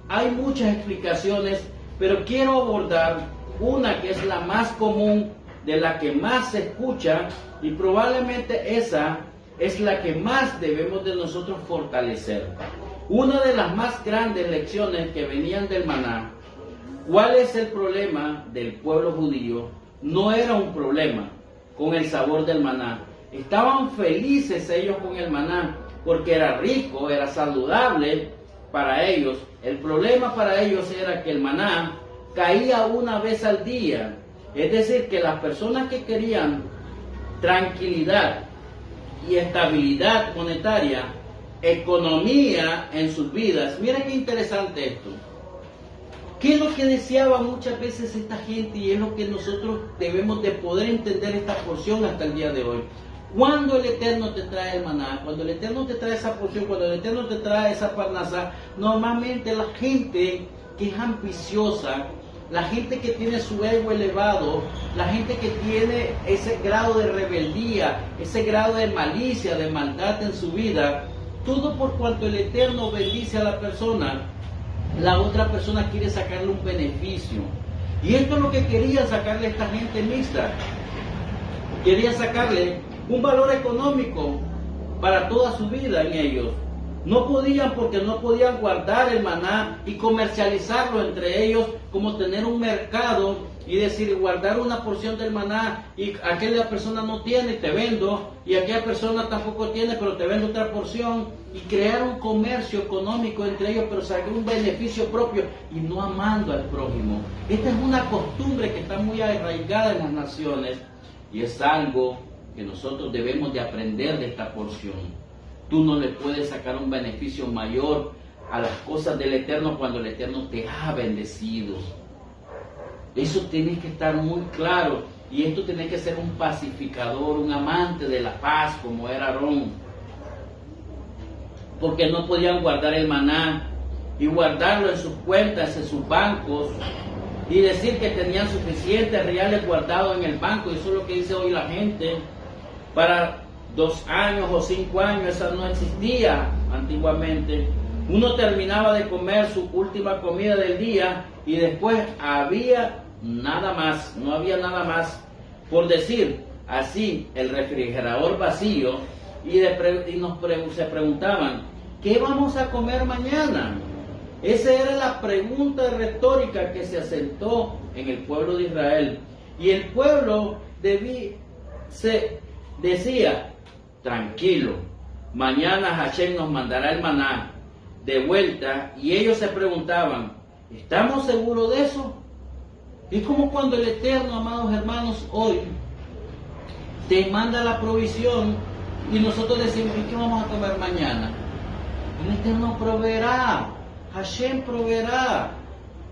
hay muchas explicaciones, pero quiero abordar una que es la más común, de la que más se escucha, y probablemente esa es la que más debemos de nosotros fortalecer. Una de las más grandes lecciones que venían del maná. ¿Cuál es el problema del pueblo judío? No era un problema con el sabor del maná. Estaban felices ellos con el maná porque era rico, era saludable para ellos. El problema para ellos era que el maná caía una vez al día. Es decir, que las personas que querían tranquilidad y estabilidad monetaria, economía en sus vidas. Mira qué interesante esto. ¿Qué es lo que deseaba muchas veces esta gente? Y es lo que nosotros debemos de poder entender esta porción hasta el día de hoy. Cuando el Eterno te trae el maná, cuando el Eterno te trae esa porción, cuando el Eterno te trae esa parnasá, normalmente la gente que es ambiciosa, la gente que tiene su ego elevado, la gente que tiene ese grado de rebeldía, ese grado de malicia, de maldad en su vida, todo por cuanto el Eterno bendice a la persona, la otra persona quiere sacarle un beneficio. Y esto es lo que quería sacarle a esta gente mixta. Quería sacarle un valor económico para toda su vida en ellos. No podían, porque no podían guardar el maná y comercializarlo entre ellos, como tener un mercado y decir, guardar una porción del maná, y aquella persona no tiene, te vendo, y aquella persona tampoco tiene, pero te vendo otra porción, y crear un comercio económico entre ellos, pero sacar un beneficio propio y no amando al prójimo. Esta es una costumbre que está muy arraigada en las naciones, y es algo que nosotros debemos de aprender de esta porción. Tú no le puedes sacar un beneficio mayor a las cosas del Eterno cuando el Eterno te ha bendecido. Eso tiene que estar muy claro. Y esto tiene que ser un pacificador, un amante de la paz, como era Aarón. Porque no podían guardar el maná y guardarlo en sus cuentas, en sus bancos, y decir que tenían suficientes reales guardados en el banco. Eso es lo que dice hoy la gente. Para 2 años o 5 años, eso no existía antiguamente. Uno terminaba de comer su última comida del día y después había nada más, no había nada más. Por decir así, el refrigerador vacío, y se preguntaban, ¿qué vamos a comer mañana? Esa era la pregunta retórica que se asentó en el pueblo de Israel. Y el pueblo decía, tranquilo, mañana Hashem nos mandará el maná de vuelta. Y ellos se preguntaban, ¿estamos seguros de eso? Es como cuando el Eterno, amados hermanos, hoy te manda la provisión y nosotros decimos, ¿y qué vamos a comer mañana? El Eterno proveerá, Hashem proveerá.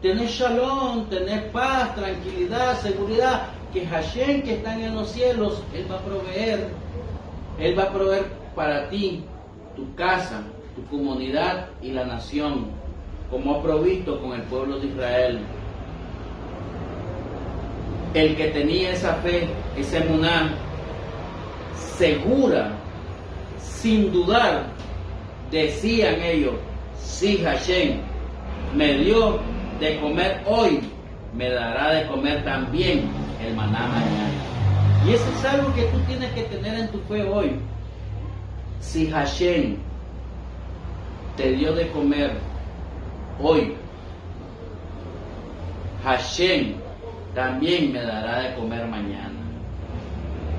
Tener shalom, tener paz, tranquilidad, seguridad, que Hashem que está en los cielos, Él va a proveer. Él va a proveer para ti, tu casa, tu comunidad y la nación, como ha provisto con el pueblo de Israel. El que tenía esa fe, esa emuná, segura, sin dudar, decían ellos, si Hashem me dio de comer hoy, me dará de comer también el maná mañana. Y eso es algo que tú tienes que tener en tu fe hoy. Si Hashem te dio de comer hoy, Hashem también me dará de comer mañana.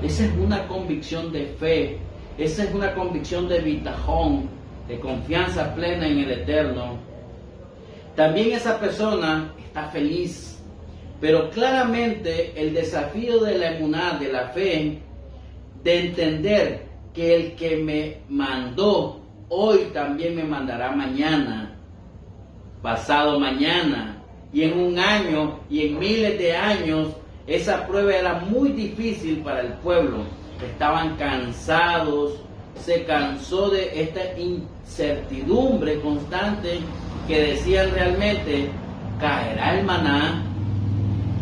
Esa es una convicción de fe, esa es una convicción de bitajón, de confianza plena en el Eterno. También esa persona está feliz, pero claramente el desafío de la emuná, de la fe, de entender que el que me mandó hoy también me mandará mañana, pasado mañana, y en 1 año y en miles de años. Esa prueba era muy difícil para el pueblo. Estaban cansados, se cansó de esta incertidumbre constante que decían realmente, ¿caerá el maná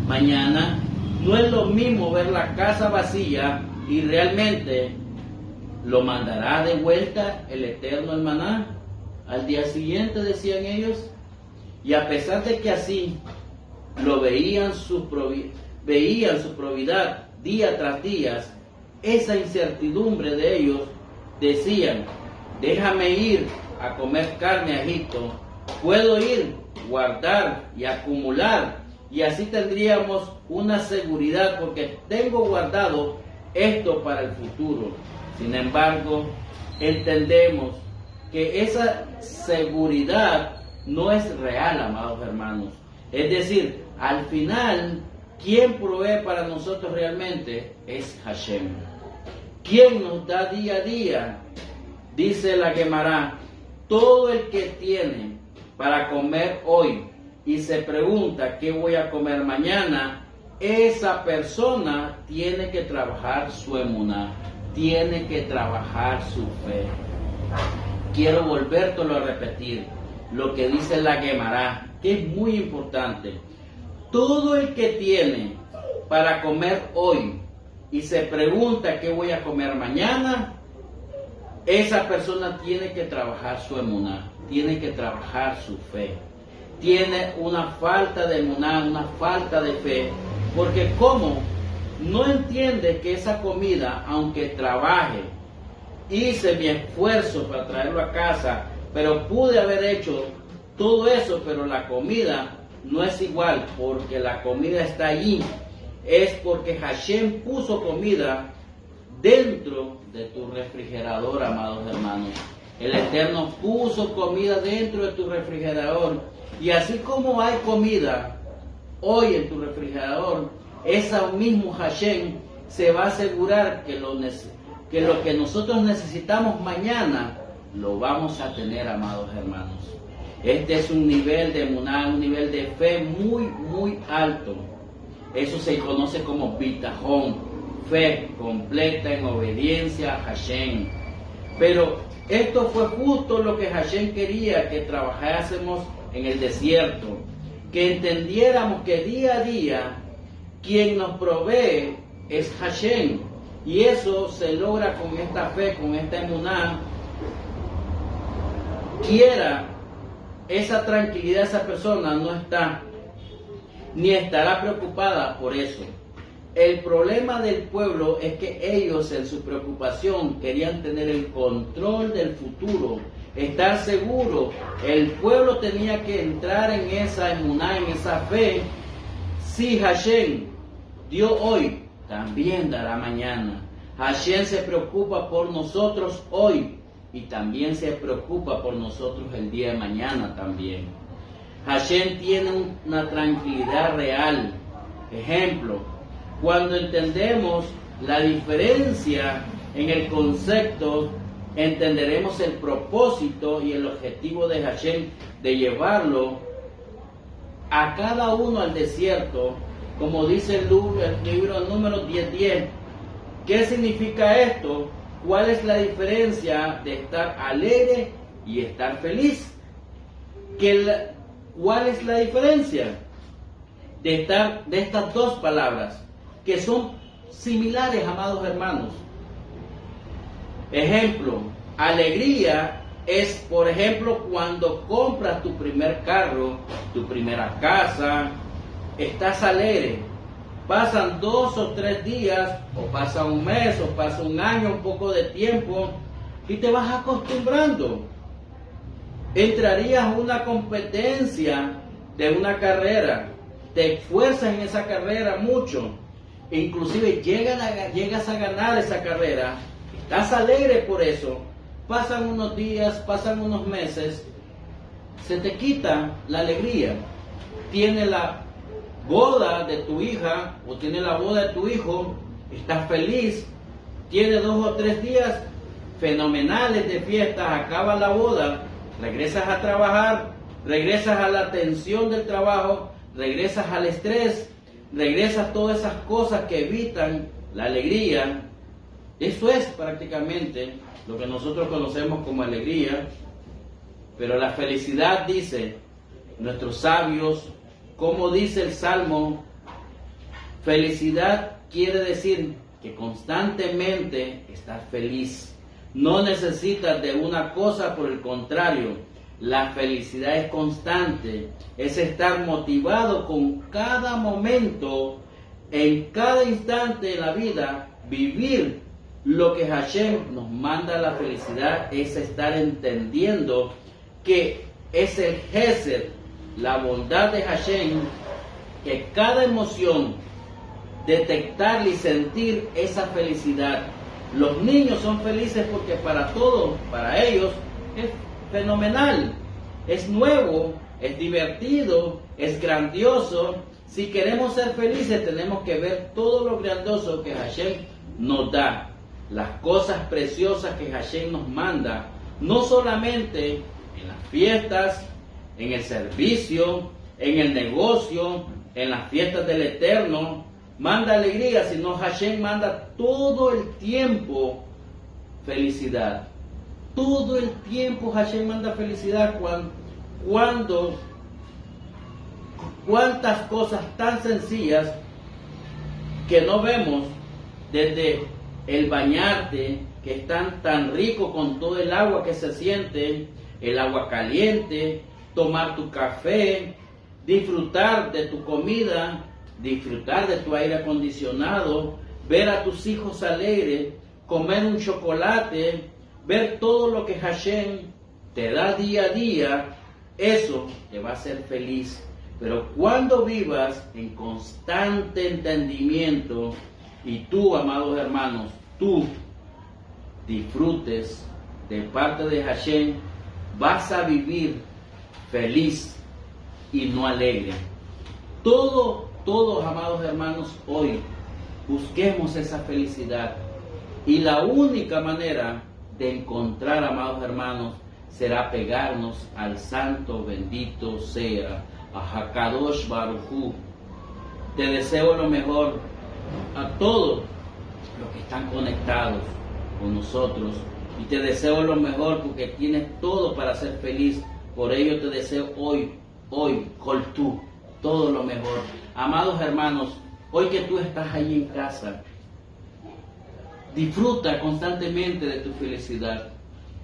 mañana? No es lo mismo ver la casa vacía y realmente lo mandará de vuelta el Eterno el maná al día siguiente, decían ellos. Y a pesar de que así lo veían su probidad día tras día, esa incertidumbre de ellos, decían, déjame ir a comer carne a Egipto, puedo ir, guardar y acumular, y así tendríamos una seguridad porque tengo guardado esto para el futuro. Sin embargo, entendemos que esa seguridad no es real, amados hermanos. Es decir, al final, ¿quién provee para nosotros realmente? Es Hashem. ¿Quién nos da día a día? Dice la Gemara, todo el que tiene para comer hoy y se pregunta qué voy a comer mañana, esa persona tiene que trabajar su emuná, tiene que trabajar su fe. Quiero volvértelo a repetir, lo que dice la Gemara, que es muy importante. Todo el que tiene para comer hoy y se pregunta qué voy a comer mañana, esa persona tiene que trabajar su emuná, tiene que trabajar su fe. Tiene una falta de emuná, una falta de fe, porque como no entiende que esa comida, aunque trabaje, hice mi esfuerzo para traerlo a casa, pero pude haber hecho todo eso, pero la comida no es igual, porque la comida está allí. Es porque Hashem puso comida dentro de tu refrigerador, amados hermanos. El Eterno puso comida dentro de tu refrigerador. Y así como hay comida hoy en tu refrigerador, ese mismo Hashem se va a asegurar que lo que nosotros necesitamos mañana lo vamos a tener, amados hermanos. Este es un nivel de emuná, un nivel de fe muy, muy alto. Eso se conoce como bitajón, fe completa en obediencia a Hashem. Pero esto fue justo lo que Hashem quería que trabajásemos en el desierto. que entendiéramos que día a día quien nos provee es Hashem. Y eso se logra con esta fe, con esta emuná. Quiera esa tranquilidad, esa persona no está, ni estará preocupada por eso. El problema del pueblo es que ellos en su preocupación querían tener el control del futuro, estar seguro. El pueblo tenía que entrar en esa emuná, en esa fe. Si Hashem dio hoy, también dará mañana. Hashem se preocupa por nosotros hoy y también se preocupa por nosotros el día de mañana también. Hashem tiene una tranquilidad real. Ejemplo, cuando entendemos la diferencia en el concepto, entenderemos el propósito y el objetivo de Hashem de llevarlo a cada uno al desierto, como dice el libro número 10:10. ¿Qué significa esto? ¿Cuál es la diferencia de estar alegre y estar feliz? ¿Cuál es la diferencia de estas dos palabras que son similares, amados hermanos? Ejemplo, alegría es, por ejemplo, cuando compras tu primer carro, tu primera casa, estás alegre. Pasan 2 o 3 días, o pasa un mes, o pasa un año, un poco de tiempo, y te vas acostumbrando. Entrarías a una competencia de una carrera, te esfuerzas en esa carrera mucho, inclusive llegas a ganar esa carrera, estás alegre por eso, pasan unos días, pasan unos meses, se te quita la alegría. Tiene la boda de tu hija o tiene la boda de tu hijo, estás feliz, tiene 2 o 3 días fenomenales de fiestas, acaba la boda, regresas a trabajar, regresas a la tensión del trabajo, regresas al estrés, regresas a todas esas cosas que evitan la alegría. Eso es prácticamente lo que nosotros conocemos como alegría. Pero la felicidad, dice nuestros sabios, como dice el Salmo, felicidad quiere decir que constantemente estás feliz. No necesitas de una cosa, por el contrario, la felicidad es constante, es estar motivado con cada momento, en cada instante de la vida, vivir lo que Hashem nos manda. La felicidad es estar entendiendo que es el Gesed, la bondad de Hashem, que cada emoción, detectar y sentir esa felicidad. Los niños son felices porque para todos, para ellos, es fenomenal, es nuevo, es divertido, es grandioso. Si queremos ser felices, tenemos que ver todo lo grandioso que Hashem nos da, las cosas preciosas que Hashem nos manda, no solamente en las fiestas, en el servicio, en el negocio, en las fiestas del Eterno, manda alegría, sino Hashem manda todo el tiempo felicidad. Todo el tiempo Hashem manda felicidad. Cuántas cosas tan sencillas que no vemos, desde el bañarte, que es tan rico con todo el agua que se siente, el agua caliente, tomar tu café, disfrutar de tu comida, disfrutar de tu aire acondicionado, ver a tus hijos alegres, comer un chocolate, ver todo lo que Hashem te da día a día. Eso te va a hacer feliz. Pero cuando vivas en constante entendimiento y tú, amados hermanos, tú disfrutes de parte de Hashem, vas a vivir feliz y no alegre. Todos, amados hermanos, hoy busquemos esa felicidad. Y la única manera de encontrar, amados hermanos, será pegarnos al santo, bendito sea, a Hakadosh Baruj Hu. Te deseo lo mejor a todos los que están conectados con nosotros. Y te deseo lo mejor porque tienes todo para ser feliz. Por ello te deseo hoy, Coltú, todo lo mejor. Amados hermanos, hoy que tú estás ahí en casa, disfruta constantemente de tu felicidad.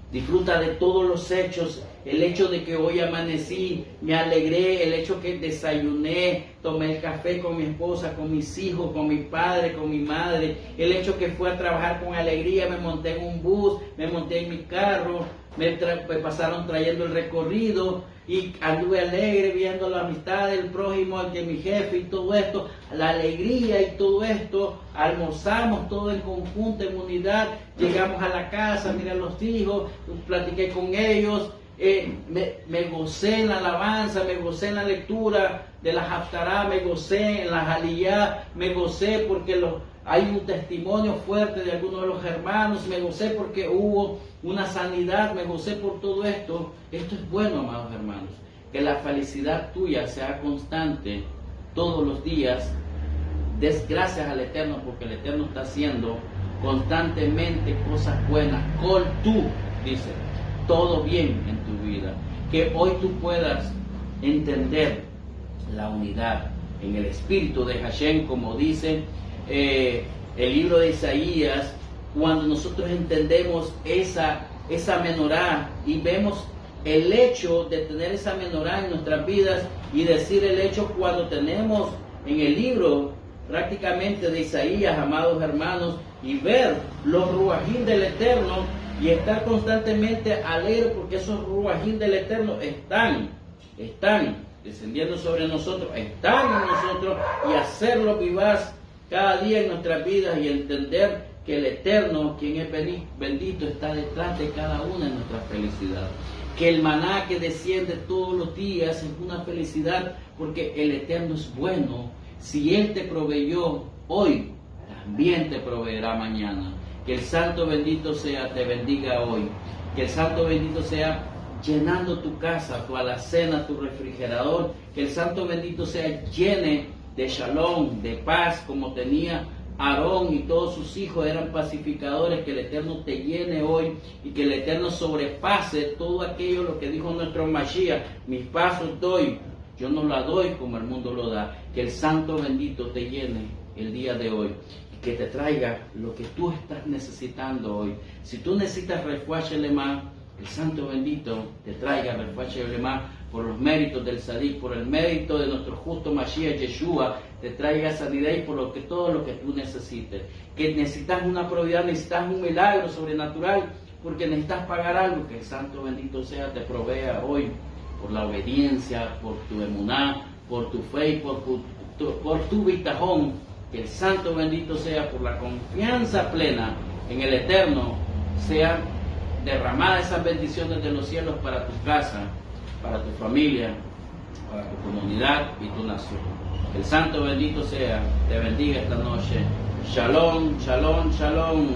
Disfruta de todos los hechos, el hecho de que hoy amanecí, me alegré, el hecho que desayuné, tomé el café con mi esposa, con mis hijos, con mi padre, con mi madre, el hecho que fui a trabajar con alegría, me monté en un bus, me monté en mi carro, me pasaron trayendo el recorrido y anduve alegre viendo la amistad del prójimo, de mi jefe y todo esto, la alegría y todo esto, almorzamos todo en conjunto, en unidad, llegamos a la casa, miré a los hijos, platiqué con ellos, me gocé en la alabanza, me gocé en la lectura de la Haftará, me gocé en la Jaliyá, me gocé porque hay un testimonio fuerte de algunos de los hermanos, me gocé porque hubo una sanidad, me gocé por todo esto. Esto es bueno, amados hermanos, que la felicidad tuya sea constante todos los días. Des gracias al Eterno porque el Eterno está haciendo constantemente cosas buenas. Con tú, dice, todo bien en tu vida. Que hoy tú puedas entender la unidad en el espíritu de Hashem, como dice el libro de Isaías, cuando nosotros entendemos esa menorá y vemos el hecho de tener esa menorá en nuestras vidas y decir el hecho cuando tenemos en el libro prácticamente de Isaías, amados hermanos, y ver los ruajín del Eterno y estar constantemente alegre porque esos ruajín del Eterno están descendiendo sobre nosotros, están en nosotros, y hacerlo vivaz cada día en nuestras vidas y entender que el Eterno, quien es bendito, está detrás de cada una de nuestras felicidades. Que el maná que desciende todos los días es una felicidad porque el Eterno es bueno. Si Él te proveyó hoy, también te proveerá mañana. Que el Santo bendito sea, te bendiga hoy. Que el Santo bendito sea llenando tu casa, tu alacena, tu refrigerador. Que el Santo bendito sea llene de shalom, de paz, como tenía Aarón y todos sus hijos eran pacificadores. Que el Eterno te llene hoy y que el Eterno sobrepase todo aquello lo que dijo nuestro Mashiach: mis pasos doy, yo no la doy como el mundo lo da. Que el Santo bendito te llene el día de hoy y que te traiga lo que tú estás necesitando hoy. Si tú necesitas refuah shelema, el Santo bendito te traiga refuah shelema por los méritos del Sadik, por el mérito de nuestro justo Mashiach Yeshua, te traiga sanidad y por todo lo que tú necesites. Que necesitas una propiedad, necesitas un milagro sobrenatural, porque necesitas pagar algo, que el Santo bendito sea te provea hoy por la obediencia, por tu emuná, por tu fe y por tu bitajón. Que el Santo bendito sea por la confianza plena en el Eterno, sea derramada esas bendiciones de los cielos para tu casa, para tu familia, para tu comunidad y tu nación. Que el Santo bendito sea, te bendiga esta noche. Shalom, shalom, shalom.